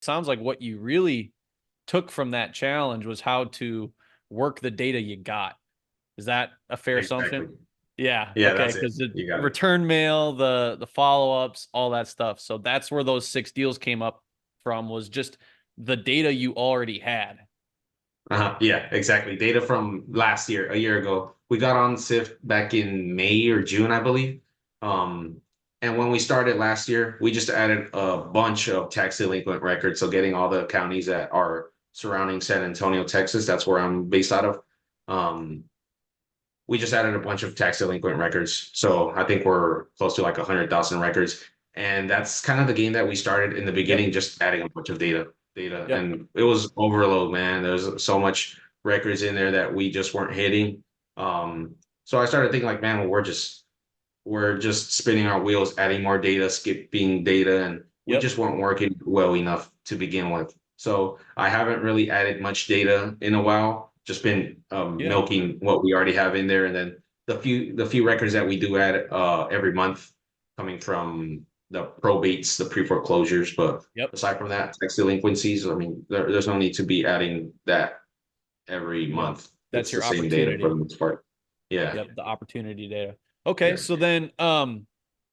sounds like what you really took from that challenge was how to work the data you got. Is that a fair Exactly. assumption? Yeah. Yeah, Okay. that's it. Because the You got it. return mail, the follow-ups, all that stuff. So that's where those 6 deals came up from, was just the data you already had. Yeah, exactly. Data from last year, a year ago. We got on Sift back in May or June, I believe. Um, and when we started last year, we just added a bunch of tax delinquent records. So getting all the counties that are surrounding San Antonio, Texas, that's where I'm based out of. Um, we just added a bunch of tax delinquent records. So I think we're close to like 100,000 records. And that's kind of the game that we started in the Yep. beginning, just adding a bunch of data. Yep. And it was overload, man. There's so much records in there that we just weren't hitting. So I started thinking like, man, well, we're just spinning our wheels, adding more data, skipping data, and we Yep. just weren't working well enough to begin with. So I haven't really added much data in a while. Just been Yeah. milking what we already have in there, and then the few records that we do add every month coming from the probates, the pre-foreclosures. But Yep. aside from that, tax delinquencies, I mean, there's no need to be adding that every Yep. month. That's It's the your same data for the opportunity. most part. Yeah, Yep. The opportunity data. Okay. yeah. So then,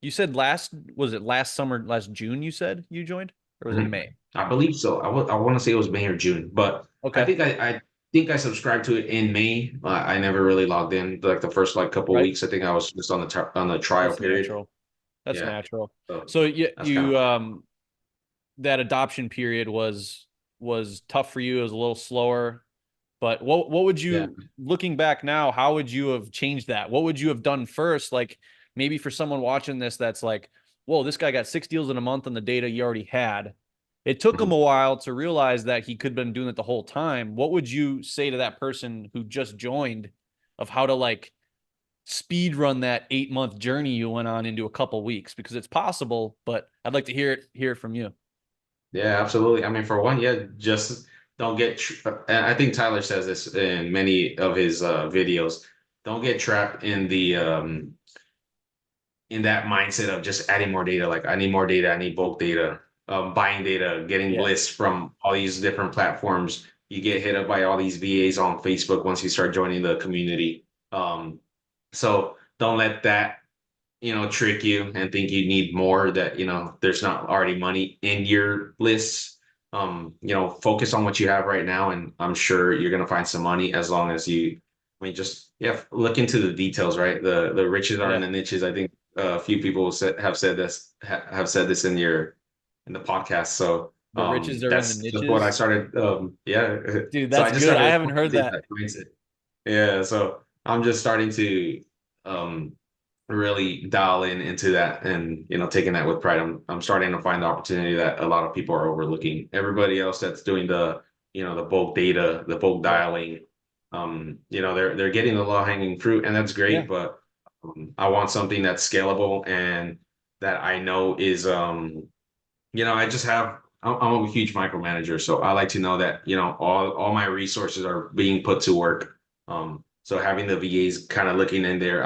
you said was it last summer, last June you said you joined, or was it Mhm. May? I believe so. I want to say it was May or June, but I Okay. think I think I subscribed to it in May. I never really logged in like the first like couple of Right. weeks. I think I was just on the trial That's period. natural. That's Yeah, natural. so So you, that's kind of you that adoption period was tough for you. It was a little slower. But what would yeah. you, looking back now, how would you have changed that? What would you have done first? Like maybe for someone watching this that's like, whoa, this guy got 6 deals in a month on the data he already had. It took him Mhm. a while to realize that he could have been doing it the whole time. What would you say to that person who just joined of how to like speed run that 8 month journey you went on into a couple weeks? Because it's possible, but I'd like to hear it from you. Yeah, absolutely. I mean, for one, yeah, just don't get. And I think Tyler says this in many of his videos. Don't get trapped in that mindset of just adding more data. Like I need more data, I need bulk data, buying data, getting Yeah. lists from all these different platforms. You get hit up by all these VAs on Facebook once you start joining the community. So don't let that trick you and think you need more that there's not already money in your lists. Focus on what you have right now, and I'm sure you're gonna find some money as long as I mean, just yeah, look into the details, right? The riches are in Yeah. the niches. I think a few people have said this in the podcast. So The riches are in the that's just what I niches. started. Yeah, Dude, so that's I just good. I started haven't heard implementing that. that mindset. Yeah, so I'm just starting to um really dial into that and taking that with pride. I'm starting to find the opportunity that a lot of people are overlooking. Everybody else that's doing the bulk data, the bulk Yep. dialing, they're getting the low hanging fruit, and that's Yeah. great. But I want something that's scalable and that I know is I just have. I'm a huge micromanager, so I like to know that all my resources are being put to work. So having the VAs kind of looking in there,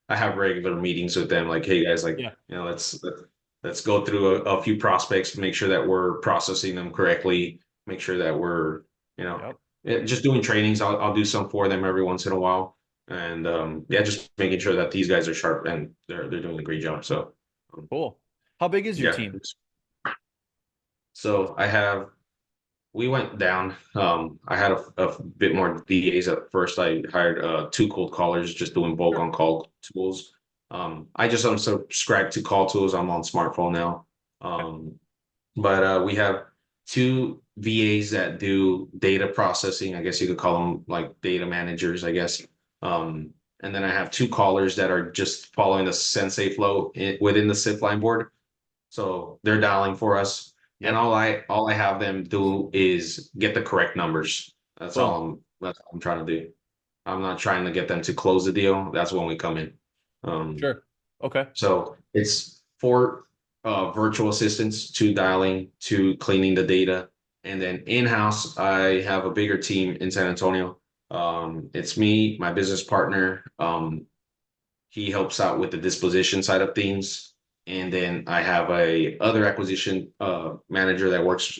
I have regular meetings with them, like, hey guys, like Yeah. let's go through a few prospects, make sure that we're processing them correctly, make sure that we're you know Yep. just doing trainings. I'll do some for them every once in a while, and yeah, just making sure that these guys are sharp and they're doing a great job. So Cool. How big is your yeah. team? So we went down. I had a bit more DAs at first. I hired two cold callers, just doing bulk Sure. on call tools. I just unsubscribed to call tools. I'm on smartphone now. Okay. But we have two VAs that do data processing. I guess you could call them like data managers, I guess. And then I have two callers that are just following the Sensei flow within the SIP line board. So they're dialing for us, and Yep. all I have them do is get the correct numbers. Boom. That's all I'm trying to do. I'm not trying to get them to close the deal. That's when we come in. Um, Sure. Okay. so it's four virtual assistants, two dialing, two cleaning the data, and then in-house I have a bigger team in San Antonio. It's me, my business partner. He helps out with the disposition side of things. And then I have a other acquisition manager that works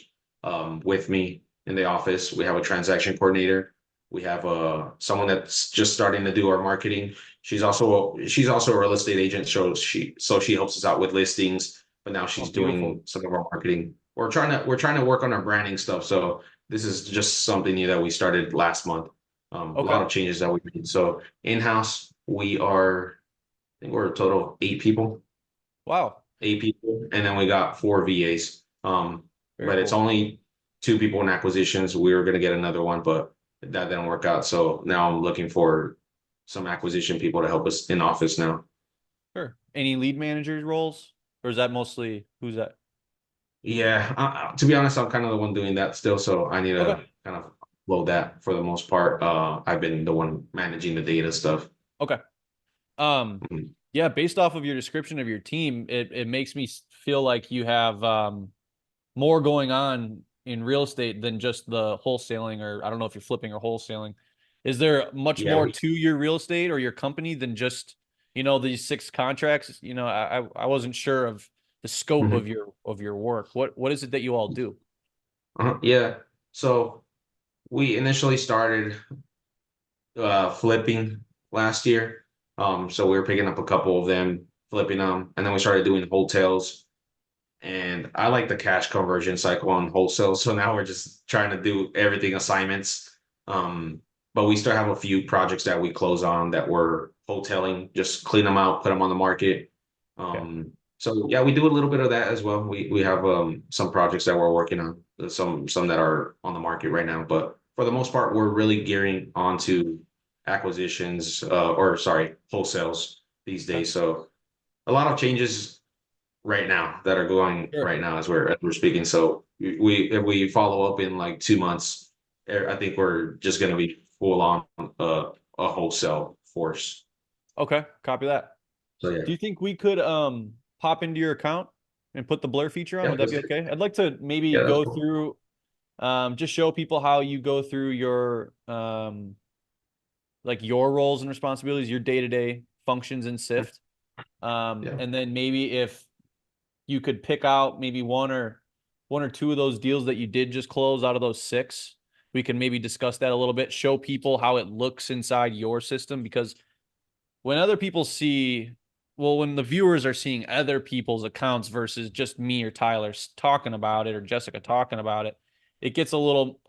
with me in the office. We have a transaction coordinator. We have someone that's just starting to do our marketing. She's also a real estate agent, so she helps us out with listings, but now Oh, she's beautiful. doing some of our marketing. We're trying to work on our branding stuff. So this is just something new that we started last month. A lot Okay. of changes that we made. So in-house, I think we're a total of 8 people, Wow. 8 people, and then we got 4 VAs. Very But it's cool. only 2 people in acquisitions. We were gonna get another one, but that didn't work out. So now I'm looking for some acquisition people to help us in office now. Sure. Any lead managers roles, or is that mostly who's that? Yeah, to be honest, I'm kind of the one doing that still, so I need Okay. to kind of load that for the most part. I've been the one managing the data stuff. Okay. Um, Mhm. yeah, based off of your description of your team, it makes me feel like you have more going on in real estate than just the wholesaling, or I don't know if you're flipping or wholesaling. Is there much Yeah, more to your real estate or your company than just, these 6 contracts? I wasn't sure of the scope mhm. of your work. What is it that you all do? Yeah. So we initially started flipping last year. So we were picking up a couple of them, flipping them, and then we started doing hotels. And I like the cash conversion cycle on wholesale. So now we're just trying to do everything assignments. Um, but we still have a few projects that we close on that we're hoteling, just clean them out, put them on the market. Okay. So yeah, we do a little bit of that as well. We have some projects that we're working on, some that are on the market right now. But for the most part, we're really gearing onto acquisitions, or sorry, wholesales these Okay. days. So a lot of changes right now that are going Sure. right now as we're speaking. So if we follow up in like 2 months, I think we're just going to be full on a wholesale force. Okay. Copy that. So yeah, Do you think we could pop into your account and put the blur feature on? yeah, Would that be okay? I'd like to maybe yeah, that's go cool. through just show people how you go through your like your roles and responsibilities, your day-to-day functions in Sift. Yeah. And then maybe if you could pick out maybe one or two of those deals that you did just close out of those 6, we can maybe discuss that a little bit, show people how it looks inside your system, because when other people see, well, when the viewers are seeing other people's accounts versus just me or Tyler talking about it or Jessica talking about it, it gets a little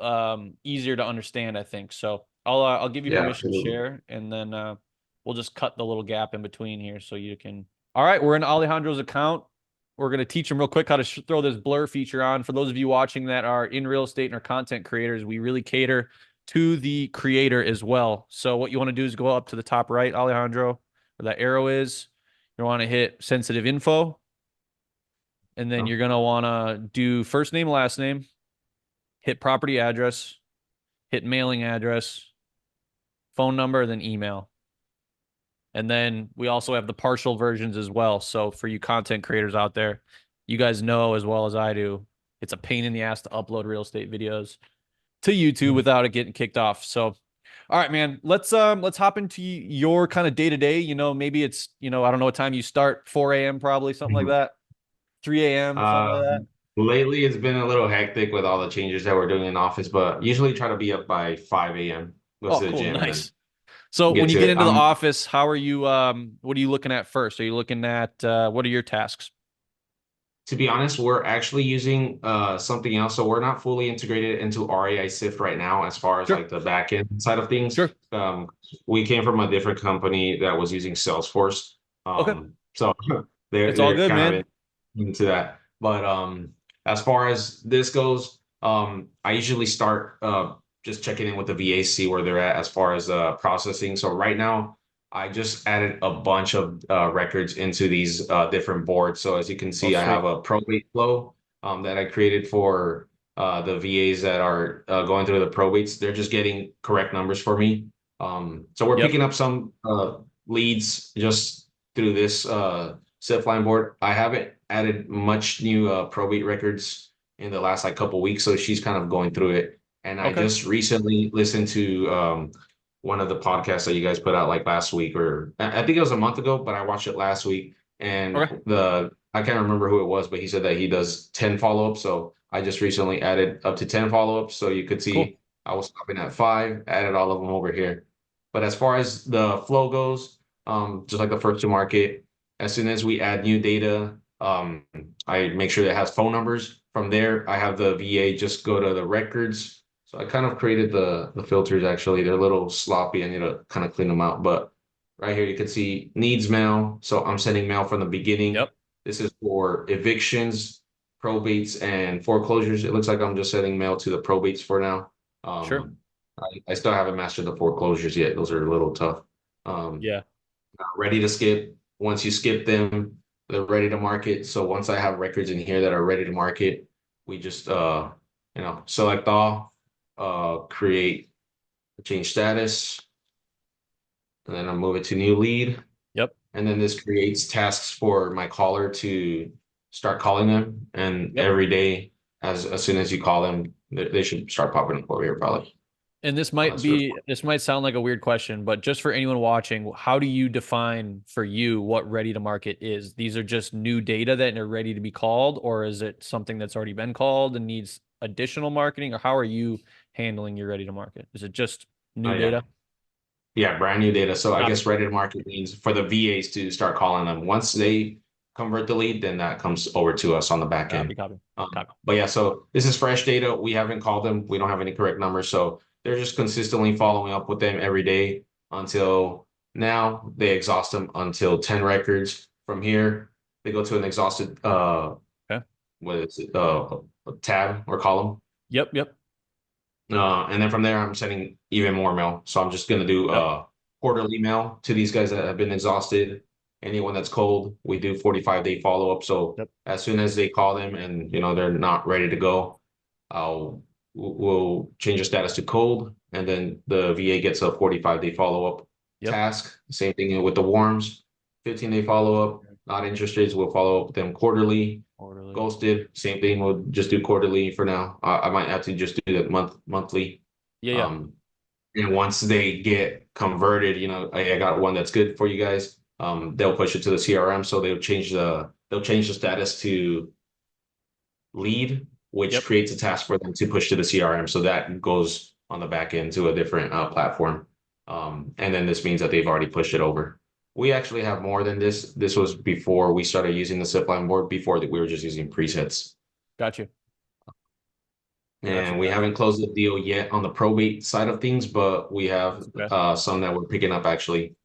easier to understand, I think. So I'll give you Yeah, permission to absolutely. share, and then we'll just cut the little gap in between here so you can. All right, we're in Alejandro's account. We're going to teach him real quick how to throw this blur feature on. For those of you watching that are in real estate and are content creators, we really cater to the creator as well. So what you want to do is go up to the top right, Alejandro, where that arrow is. You want to hit sensitive info, and then Oh, you're going to want to do first name, last name, hit property address, hit mailing address, phone number, then email. And then we also have the partial versions as well. So for you content creators out there, you guys know as well as I do, it's a pain in the ass to upload real estate videos to YouTube without it getting kicked off. So all right, man, let's hop into your kind of day to day. Maybe it's, I don't know what time you start, 4 a.m. probably, something like mhm. that. 3 a.m., something like that. Lately it's been a little hectic with all the changes that we're doing in office, but usually try to be up by 5 a.m. Go Oh, to the cool, gym and then nice. So when get you to get it. into the office, how are you what are you looking at first? Are you looking at what are your tasks? To be honest, we're actually using something else. So we're not fully integrated into RAI Sift right now as far as Sure. like the back end side of things. Sure. We came from a different company that was using Salesforce. Okay. So they're It's all they're good, kind of man. into that. But as far as this goes, I usually start just checking in with the VA, see where they're at as far as processing. So right now I just added a bunch of records into these different boards. So as you can Oh, see, I have sweet. a probate flow that I created for the VAs that are going through the probates. They're just getting correct numbers for me. So we're Yep. picking up some leads just through this SIF line board. I haven't added much new probate records in the last like couple weeks, so she's kind of going through it. And I Okay. just recently listened to one of the podcasts that you guys put out like last week, or I think it was a month ago, but I watched it last week. And Okay. I can't remember who it was, but he said that he does 10 follow-ups. So I just recently added up to 10 follow-ups. So you could Cool. see I was stopping at 5, added all of them over here. But as far as the flow goes, just like the first to market, as soon as we add new data, I make sure that it has phone numbers. From there, I have the VA just go to the records. So I kind of created the filters actually. They're a little sloppy. I need to kind of clean them out. But right here you can see needs mail. So I'm sending mail from the beginning. Yep. This is for evictions, probates, and foreclosures. It looks like I'm just sending mail to the probates for now. Sure. I still haven't mastered the foreclosures yet. Those are a little tough. Um, Yeah. ready to skip. Once you skip them, they're ready to market. So once I have records in here that are ready to market, we just select all, create, change status, and then I'll move it to new lead. Yep. And then this creates tasks for my caller to start calling them. And Yep. every day, as soon as you call them, they should start popping up over here probably. And this Oh, might that's really be, this might sound like a weird question, but just for anyone watching, how do you define for you what ready to market is? These are just new data that are ready to be called, or is it something that's already been called and needs additional marketing, or how are you handling your ready to market? Is it just oh new yeah. data? Yeah, brand new data. So I Got it. guess ready to market means for the VAs to start calling them. Once they convert the lead, then that comes over to us on the back Copy, end. copy, copy. But yeah, so this is fresh data. We haven't called them. We don't have any correct numbers. So they're just consistently following up with them every day until now. They exhaust them until 10 records. From here, they go to an exhausted Okay. what is it? Tab or column. Yep, yep, And then from there, I'm sending even more mail. So I'm just gonna do yep, quarterly mail to these guys that have been exhausted. Anyone that's cold, we do 45-day follow-up. So yep, as soon as they call them and they're not ready to go, we'll change the status to cold, and then the VA gets a 45-day follow-up yep. task. Same thing with the warms, 15-day follow-up. Not interested, we'll follow up with them quarterly. Orderly. Ghosted, same thing. We'll just do quarterly for now. I might have to just do that monthly. Yeah, yeah. Um, and once they get converted, I got one that's good for you guys. They'll push it to the CRM, so they'll change the status to lead, which Yep. creates a task for them to push to the CRM. So that goes on the back end to a different platform. And then this means that they've already pushed it over. We actually have more than this. This was before we started using the zipline board, before that we were just using presets. Got you. Gotcha. And we Gotcha. haven't closed the deal yet on the probate side of things, but we have Okay. some that we're picking up actually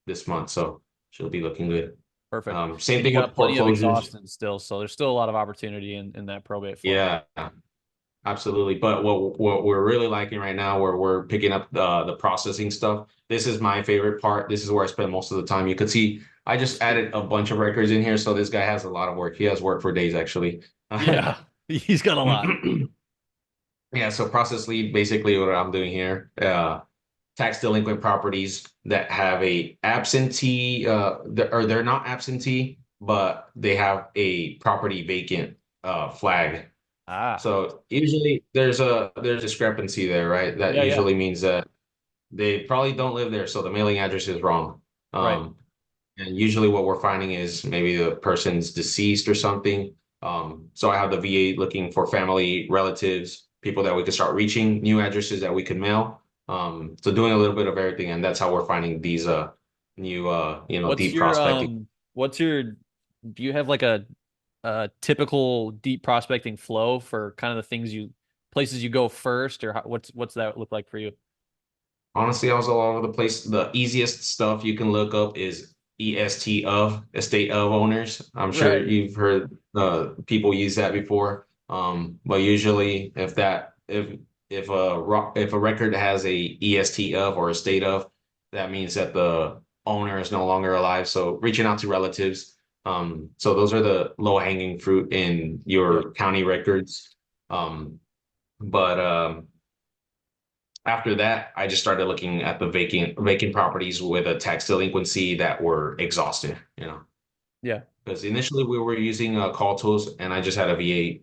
this month. So she'll be looking good. Perfect. Same And you thing got with plenty of foreclosures. exhaustion still, so there's still a lot of opportunity in that probate flow. Yeah, absolutely. But what we're really liking right now, where we're picking up the processing stuff, this is my favorite part. This is where I spend most of the time. You could see I just added a bunch of records in here, so this guy has a lot of work. He has work for days actually. Yeah, he's got a lot. Yeah, so process lead, basically what I'm doing here, tax delinquent properties that have a absentee, or they're not absentee, but they have a property vacant flag. Ah, So usually there's discrepancy there, right? That yeah, yeah, usually means that they probably don't live there, so the mailing address is wrong. right. And usually what we're finding is maybe the person's deceased or something. So I have the VA looking for family, relatives, people that we could start reaching, new addresses that we could mail. So doing a little bit of everything, and that's how we're finding these new What's deep your prospecting. what's your do you have like a typical deep prospecting flow for kind of the things places you go first, or what's that look like for you? Honestly, I was all over the place. The easiest stuff you can look up is EST of estate of owners. I'm sure Right. you've heard people use that before. But usually if a record has a EST of or estate of, that means that the owner is no longer alive. So reaching out to relatives. So those are the low hanging fruit in Yep. your county records. But after that, I just started looking at the vacant properties with a tax delinquency that were exhausted, Yeah. because initially we were using call tools, and I just had a VA,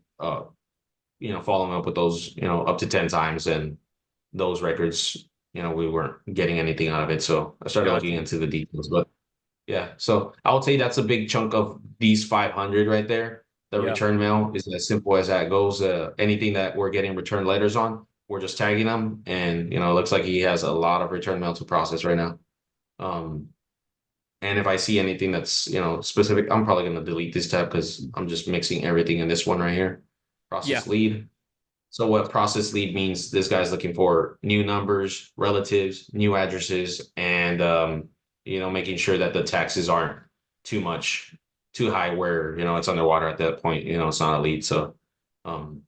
following up with those, up to 10 times, and those records, we weren't getting anything out of it. So I started looking Gotcha. into the details, but yeah, so I would say that's a big chunk of these 500 right there. The Yeah. return mail is as simple as that goes. Anything that we're getting return letters on, we're just tagging them, and it looks like he has a lot of return mail to process right now. Um, and if I see anything that's specific, I'm probably gonna delete this tab because I'm just mixing everything in this one right here. Yeah. Process lead. So what process lead means, this guy's looking for new numbers, relatives, new addresses, and making sure that the taxes aren't too high where it's underwater at that point. It's not a lead. So um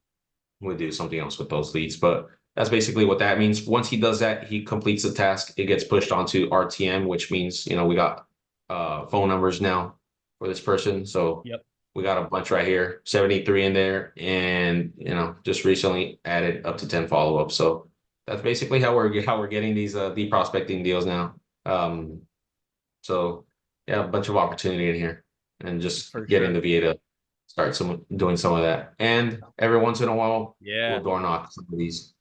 we'll do something else with those leads. But that's basically what that means. Once he does that, he completes the task, it gets pushed onto RTM, which means we got phone numbers now for this person. So Yep. we got a bunch right here, 73 in there, and just recently added up to 10 follow-ups. So that's basically how we're getting these deep prospecting deals now. So yeah, a bunch of opportunity in here, and just For getting sure. the VA to start doing some of that. And every once in a while, we'll Yeah. door knock some of these.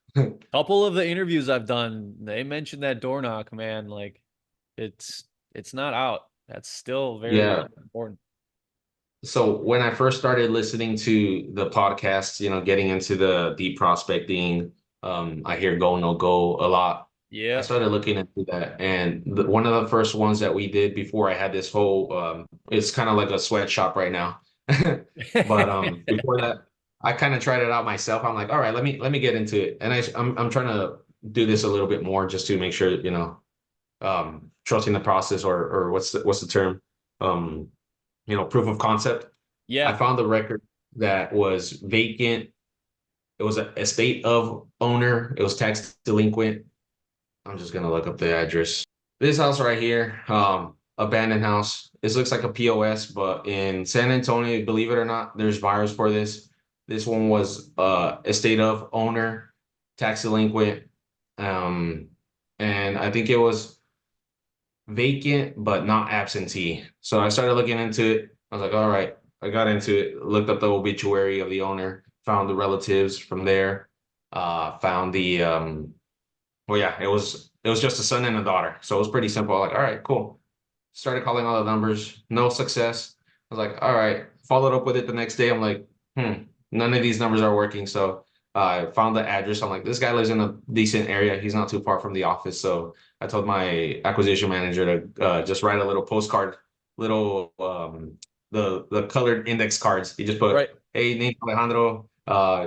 Couple of the interviews I've done, they mentioned that door knock, man. Like it's it's not out. That's still very Yeah. much important. So when I first started listening to the podcast, getting into the deep prospecting, I hear go no go a lot. I Yeah. started looking into that, and one of the first ones that we did before I had this whole, it's kind of like a sweatshop right now. But before that, I kind of tried it out myself. I'm like, all right, let me get into it, and I'm trying to do this a little bit more just to make sure, trusting the process, or what's the term, um, proof of concept. I Yeah. found the record that was vacant. It was a estate of owner. It was tax delinquent. I'm just gonna look up the address. This house right here, abandoned house. This looks like a POS, but in San Antonio, believe it or not, there's buyers for this. This one was estate of owner, tax delinquent, um, and I think it was vacant but not absentee. So I started looking into it. I was like, all right, I got into it, looked up the obituary of the owner, found the relatives from there, found the well, yeah, it was just a son and a daughter. So it was pretty simple. Like, all right, cool. Started calling all the numbers, no success. I was like, all right, followed up with it the next day. I'm like, none of these numbers are working. So I found the address. I'm like, this guy lives in a decent area. He's not too far from the office. So I told my acquisition manager to just write a little postcard, little the colored index cards. He just put, Right. hey, name Alejandro.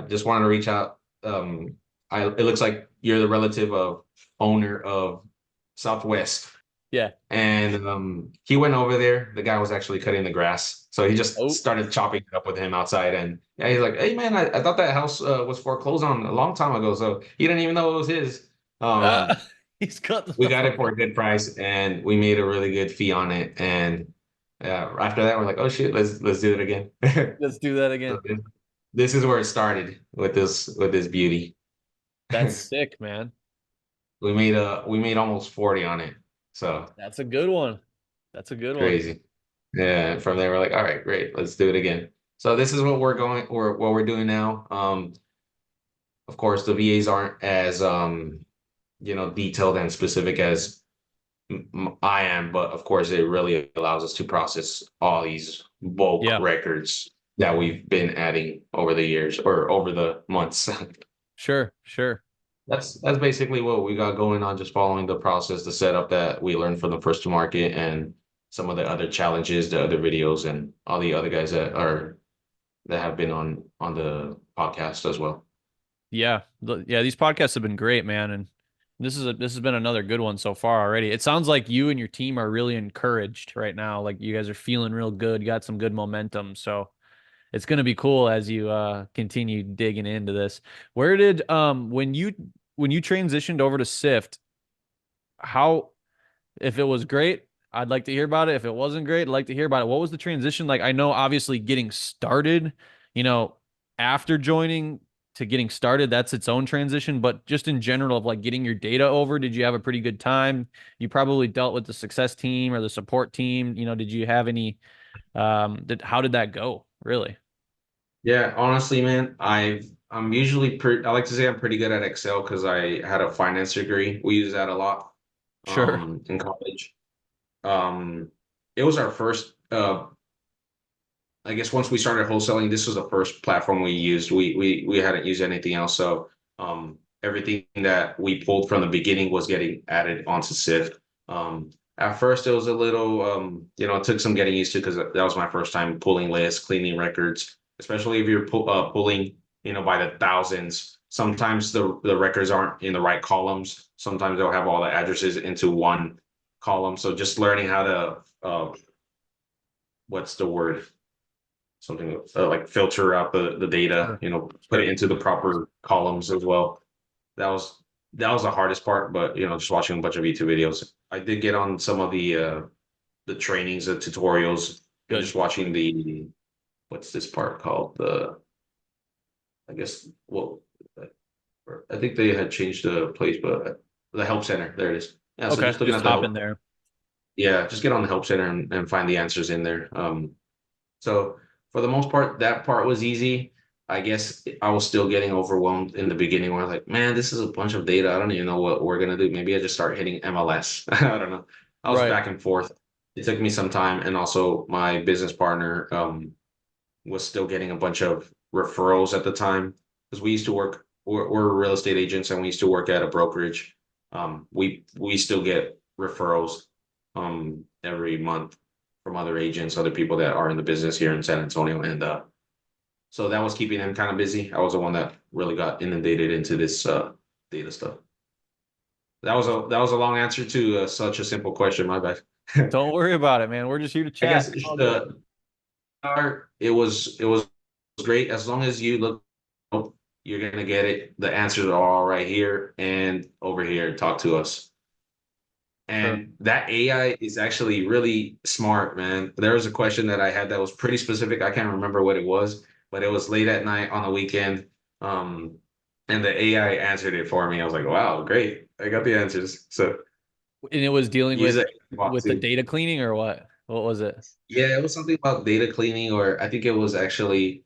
Just wanted to reach out. It looks like you're the relative of owner of Southwest. Yeah. And he went over there. The guy was actually cutting the grass. So he just Oh. started chopping it up with him outside. And yeah, he's like, hey, man, I thought that house was foreclosed on a long time ago. So he didn't even know it was his. Ah, he's cut the We fuck got it for up. a good price, and we made a really good fee on it. And after that, we're like, oh, shit, let's do it again. Let's do that So again. this is where it started with this beauty. That's sick, man. We made almost 40 on it. So That's a good one. That's a good one. crazy. Yeah, from there we're like, all right, great, let's do it again. So this is what we're doing now. Of course, the VAs aren't as detailed and specific as I am, but of course, it really allows us to process all these bulk Yeah. records that we've been adding over the years or over the months. Sure. Sure. That's basically what we got going on, just following the process, the setup that we learned from the first to market, and some of the other challenges, the other videos, and all the other guys that have been on the podcast as well. Yeah. Yeah, these podcasts have been great, man. And this has been another good one so far already. It sounds like you and your team are really encouraged right now. Like you guys are feeling real good, got some good momentum. So it's gonna be cool as you continue digging into this. Where did when you transitioned over to Sift, how if it was great, I'd like to hear about it. If it wasn't great, I'd like to hear about it. What was the transition like? I know obviously getting started, you know, after joining to getting started, that's its own transition, but just in general of like getting your data over, did you have a pretty good time? You probably dealt with the success team or the support team. Did you have any how did that go, really? Yeah, honestly, man, I'm usually I like to say I'm pretty good at Excel because I had a finance degree. We use that a lot Sure. in college. Um, it was our first I guess once we started wholesaling, this was the first platform we used. We hadn't used anything else. So everything that we pulled from the beginning was getting added onto Sift. At first it was a little it took some getting used to because that was my first time pulling lists, cleaning records, especially if you're pulling, by the thousands. Sometimes the records aren't in the right columns. Sometimes they'll have all the addresses into one column. So just learning how to what's the word? Something like filter out the data, Sure. put it Sure. into the proper columns as well. That was the hardest part, but just watching a bunch of YouTube videos. I did get on some of the trainings, the tutorials, and Good. just watching the what's this part called? I guess well, I think they had changed the place, but the help center. There it is. Yeah, so Okay. just looking Just at the hop in help. there. Yeah, just get on the help center and find the answers in there. So for the most part, that part was easy. I guess I was still getting overwhelmed in the beginning where I was like, man, this is a bunch of data. I don't even know what we're gonna do. Maybe I just start hitting MLS. I don't know. I was Right. back and forth. It took me some time. And also my business partner was still getting a bunch of referrals at the time because we used to work, we're real estate agents and we used to work at a brokerage. We still get referrals every month from other agents, other people that are in the business here in San Antonio. And so that was keeping them kind of busy. I was the one that really got inundated into this data stuff. That was a long answer to such a simple question. My bad. Don't worry about it, man. We're just here to I chat. guess It's all good. it was great as long as you look. You're gonna get it. The answers are all right here and over here. Talk to us. Sure. And that AI is actually really smart, man. There was a question that I had that was pretty specific. I can't remember what it was, but it was late at night on the weekend. Um, and the AI answered it for me. I was like, wow, great. I got the answers. So And it was dealing use with it the too. data cleaning or what? What was it? Yeah, it was something about data cleaning, or I think it was actually,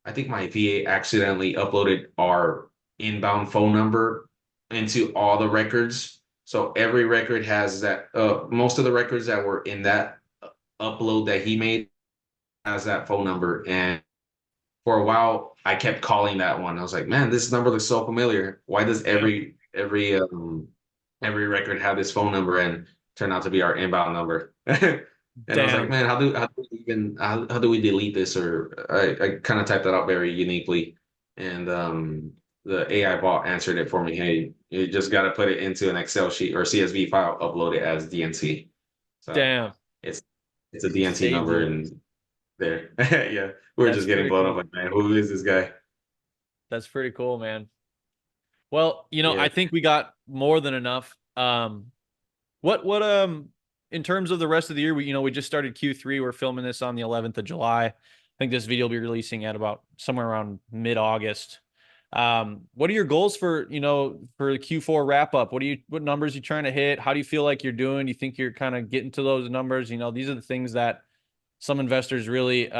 I think my VA accidentally uploaded our inbound phone number into all the records. So every record has that, most of the records that were in that upload that he made has that phone number. And for a while, I kept calling that one. I was like, man, this number looks so familiar. Why does Yeah. every record have this phone number and turn out to be our inbound number? And I was like, Damn. man, how do we delete this? Or I kind of typed that out very uniquely. And the AI bot answered it for me. Hey, you just got to put it into an Excel sheet or CSV file, upload it as DNC. So Damn. it's it's a DNC Saved number you. and there. Yeah. We were That's just getting pretty blown up cool. like, man, who is this guy? That's pretty cool, man. Well, Yeah. I think we got more than enough. What in terms of the rest of the year, we just started Q3. We're filming this on the 11th of July. I think this video will be releasing at about somewhere around mid-August. What are your goals for the Q4 wrap up? What numbers you trying to hit? How do you feel like you're doing? Do you think you're kind of getting to those numbers? These are the things that some investors really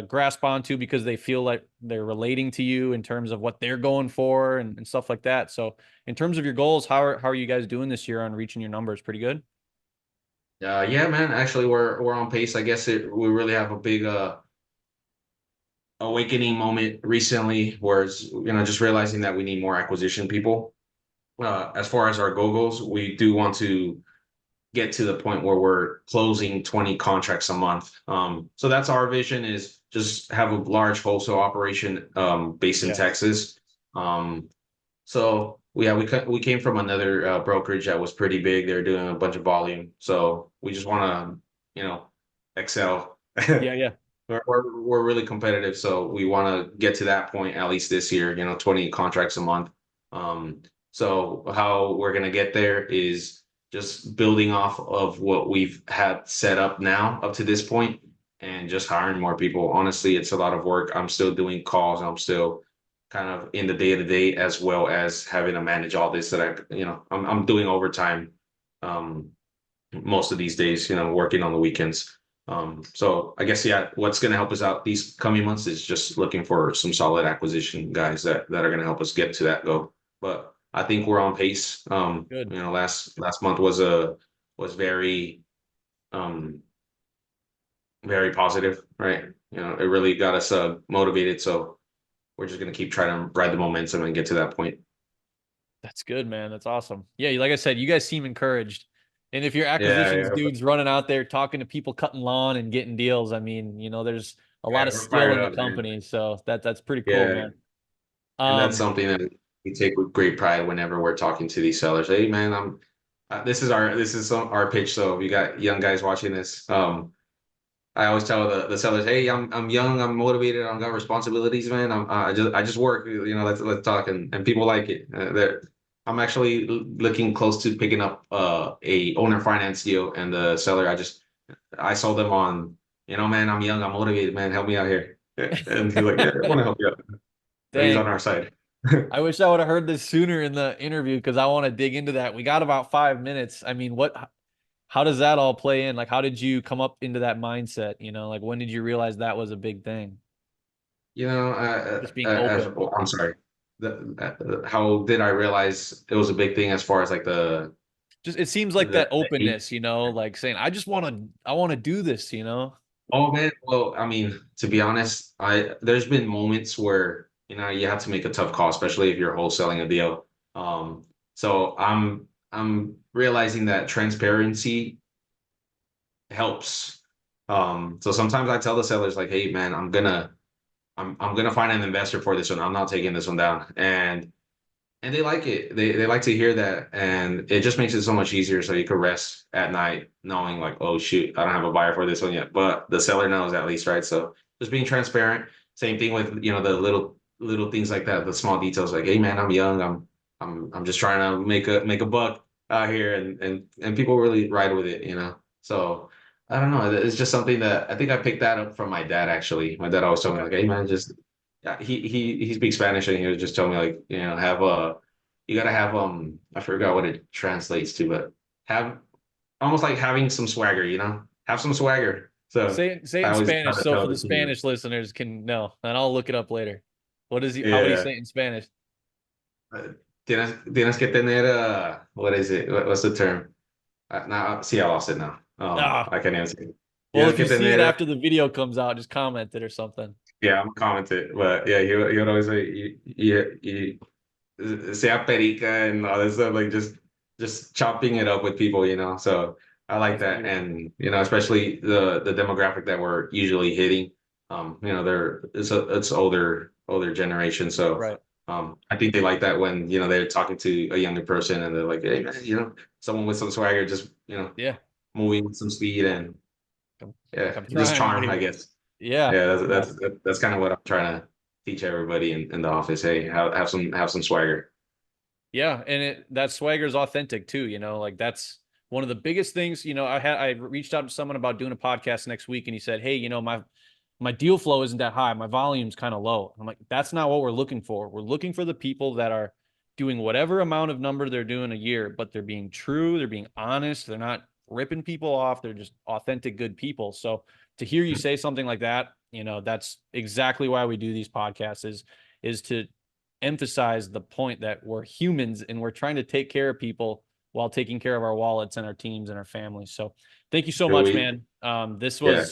grasp onto because they feel like they're relating to you in terms of what they're going for and stuff like that. So in terms of your goals, how are you guys doing this year on reaching your numbers? Pretty good. Yeah, man. Actually, we're on pace. I guess we really have a big awakening moment recently, where it's just realizing that we need more acquisition people. As far as our goals, we do want to get to the point where we're closing 20 contracts a month. So that's our vision, is just have a large wholesale operation based in Yeah. Texas. Um, So yeah, we came from another brokerage that was pretty big. They're doing a bunch of volume, so we just want to, excel. Yeah. Yeah. We're really competitive, so we want to get to that point at least this year. 20 contracts a month. So how we're gonna get there is just building off of what we've had set up now up to this point, and just hiring more people. Honestly, it's a lot of work. I'm still doing calls. I'm still kind of in the day to day, as well as having to manage all this that I'm doing overtime um most of these days, working on the weekends. So I guess, yeah, what's going to help us out these coming months is just looking for some solid acquisition guys that are going to help us get to that goal. But I think we're on pace. Good. Last month was very um very positive, right? You know, it really got us motivated. So we're just gonna keep trying to ride the momentum and get to that point. That's good, man. That's awesome. Yeah, like I said, you guys seem encouraged. And if your Yeah, acquisitions yeah, dude's running out there talking to people cutting lawn and getting deals, I mean, there's a lot yeah, of we're skill fired in the up, man. company. So that's pretty cool, Yeah, man. and that's Um, something that we take with great pride whenever we're talking to these sellers. Hey, man, this is our pitch. So if you got young guys watching this, I always tell the sellers, hey, I'm young, I'm motivated, I've got responsibilities, man. I just work, let's talk, and people like it. I'm actually looking close to picking up a owner finance deal, and the seller I sold them on, man, I'm young, I'm motivated, man, help me out here. And he's like, yeah, I want to help you out. So he's on dang. our side. I wish I would have heard this sooner in the interview because I want to dig into that. We got about 5 minutes. I mean, how does that all play in? Like, how did you come up into that mindset? Like, when did you realize that was a big thing? Just being open. I'm sorry. How did I realize it was a big thing as far as like Just it seems like that the age? openness, like saying, I want to do this. Oh man, well, I mean, to be honest, there's been moments where you have to make a tough call, especially if you're wholesaling a deal. So I'm realizing that transparency helps. So sometimes I tell the sellers like, hey man, I'm gonna find an investor for this one. I'm not taking this one down. And they like it. They like to hear that, and it just makes it so much easier. So you could rest at night knowing like, oh shoot, I don't have a buyer for this one yet, but the seller knows at least, right? So just being transparent. Same thing with the little things like that, the small details like, hey man, I'm young, I'm just trying to make a buck out here, and people really ride with it. So I don't know. It's just something that I think I picked that up from my dad actually. My dad always told me Okay. like, hey man, just yeah, he speaks Spanish and he was just telling me like, have you gotta have I forgot what it translates to, but have almost like having some swagger. Have some swagger. So Say it I in always try Spanish to so tell for the the team. Spanish listeners can know, and I'll look it up later. How would he Yeah. say it in Spanish? Tienes que tener what is it? What's the term? Now see I lost it now. Ah, I can't even say it. well, Tienes if you que see it tener after the video comes out, just comment it or something. yeah, I'm commented, but yeah, he would always say sea perica and all this stuff, like just chopping it up with people. So I like That's that, beautiful. and especially the demographic that we're usually hitting. It's older generation, so Right. I think they like that when they're talking to a younger person and they're like, hey man, someone with some swagger, just Yeah. moving with some speed and I'm, yeah, I'm just trying over charm, I here. guess. Yeah. Yeah, Yeah. that's kind of what I'm trying to teach everybody in the office. Hey, have some swagger. Yeah, and that swagger is authentic too, like that's one of the biggest things, I reached out to someone about doing a podcast next week and he said, "Hey, my deal flow isn't that high. My volume's kind of low." I'm like, "That's not what we're looking for. We're looking for the people that are doing whatever amount of number they're doing a year, but they're being true, they're being honest, they're not ripping people off, they're just authentic good people." So to hear you say something like that, that's exactly why we do these podcasts is to emphasize the point that we're humans and we're trying to take care of people while taking care of our wallets and our teams and our families. So thank you so Sure, much, man. This yeah,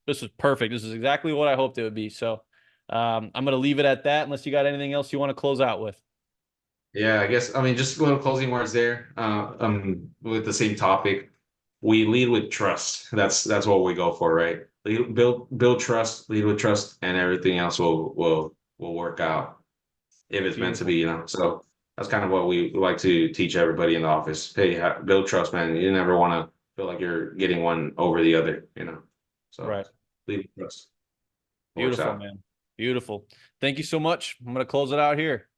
was perfect. This is exactly what I hoped it would be. So I'm going to leave it at that unless you got anything else you want to close out with. yeah. I guess I mean just little closing words there. With the same topic, we lead with trust. That's what we go for, right? Build trust, lead with trust, and everything else will work out if it's meant to be. Beautiful. So that's kind of what we like to teach everybody in the office. Hey, build trust, man. You never want to feel like you're getting one over the other. So Right. lead with trust. It works Beautiful, out. man. Beautiful. Thank you so much. I'm going to close it out here.